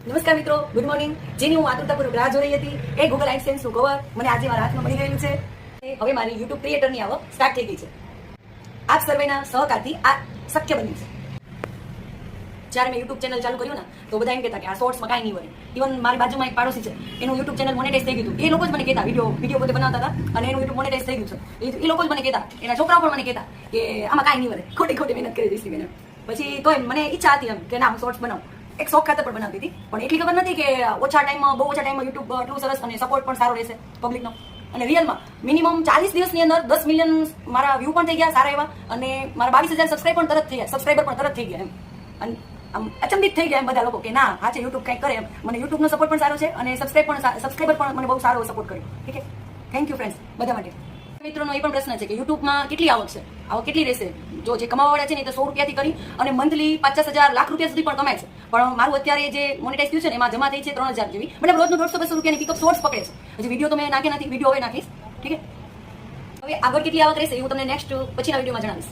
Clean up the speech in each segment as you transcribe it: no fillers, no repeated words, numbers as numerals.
નમસ્કાર મિત્રો, good morning. જેની હું આતુરતાપૂર્વક રાહ જોઈ રહી હતી એ ગૂગલ એડસેન્સનું કવર મને આજે મારા હાથમાં મળી ગયેલું છે. હવે મારી યુટ્યુબ ક્રિએટરની આવક સ્ટાર્ટ થઈ ગઈ છે. આપ સર્વેના સહકારથી આ શક્ય બન્યું છે. જ્યારે મેં યુટ્યુબ ચેનલ ચાલુ કર્યું ને તો બધા એમ કહેતા કે આ શોર્ટ્સમાં કાંઈ નહીં હોય. ઇવન મારી બાજુમાં એક પાડોશી છે, એનું યુટ્યુબ ચેનલ મોનેટાઈઝ થઈ ગયું. એ લોકો જ મને કહેતા, વિડીયો પોતે બનાવતા હતા અને એનું યુટ્યુબ મોનેટાઈઝ થઈ ગયું છે. એ લોકો જ મને કહેતા, એના છોકરાઓ પણ મને કહેતા કે આમાં કાંઈ નહીં વધે, ખોટી ખોટી મહેનત કરી દઈશ મેં. પછી તોય મને ઈચ્છા હતી એમ કે ના હું શોર્ટ્સ બનાવું. એક શોખ ખાતર પણ બનાવતી હતી, પણ એટલી ખબર નથી કે ઓછા ટાઈમમાં બહુ ઓછા ટાઈમમાં યુટ્યુબ એટલું સરસ અને સપોર્ટ પણ સારો રહેશે પબ્લિકનો. અને રિયલમાં મિનિમમ 40 દિવસની અંદર 10 મિલિયન મારા વ્યૂ પણ થઈ ગયા સારા એવા, અને મારા 22,000 સબસ્ક્રાઈબર પણ તરત થઈ ગયા એમ. અને આમ અચંબિત થઈ ગયા એમ બધા લોકો કે ના હા છે યુટ્યુબ કંઈક કરે એમ. મને યુટ્યુબનો સપોર્ટ પણ સારો છે અને સબસ્ક્રાઈબર પણ મને બહુ સારો સપોર્ટ કર્યો. ઠીક છે, થેન્ક યુ ફ્રેન્ડ્સ બધા માટે. મિત્રોનો એ પણ પ્રશ્ન છે કે યુટ્યુબમાં કેટલી આવક છે, આવક કેટલી રહેશે? જો જે કમાવાવાળા છે ને તો 100 રૂપિયાથી કરી અને મંથલી 50,000 લાખ રૂપિયા સુધી પણ કમાય છે. પણ મારું અત્યારે જે મોનેટાઈઝ થયું છે ને એમાં જમા થઈ છે 3,000 જેવી. મતલબ રોજનું 150-200 રૂપિયાની પિકઅપ શોર્ટ્સ પકડે છે. હજી વિડીયો તો મેં નાખ્યા નથી, વિડીયો હવે નાખીશ. ઠીક છે, હવે આગળ કેટલી આવક રહેશે એ હું તમને નેક્સ્ટ પછીના વિડીયોમાં જણાવીશ.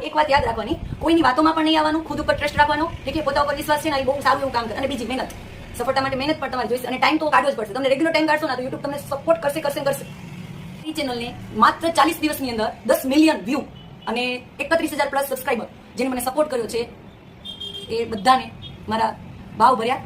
એક વાત યાદ રાખવાની, કોઈની વાતોમાં પણ નહીં આવવાનું, ખુદ ઉપર ટ્રસ્ટ રાખવાનો. ઠીક છે, પોતા ઉપર વિશ્વાસ છે ને એ બહુ સારું એવું કામ કરે. અને બીજી મહેનત, સફળતા માટે મહેનત પણ તમારે જોઈશે અને ટાઈમ તો કાઢવો જ પડશે. તમને રેગ્યુલર ટાઈમ કાઢશો ને તો યુટ્યુબ તમને સપોર્ટ કરશે. એ ચેનલને માત્ર 40 દિવસની અંદર 10 મિલિયન વ્યૂ અને 31,000 પ્લસ સબસ્ક્રાઈબર જેને મને સપોર્ટ કર્યો છે એ બધાને મારા ભાવભર્યા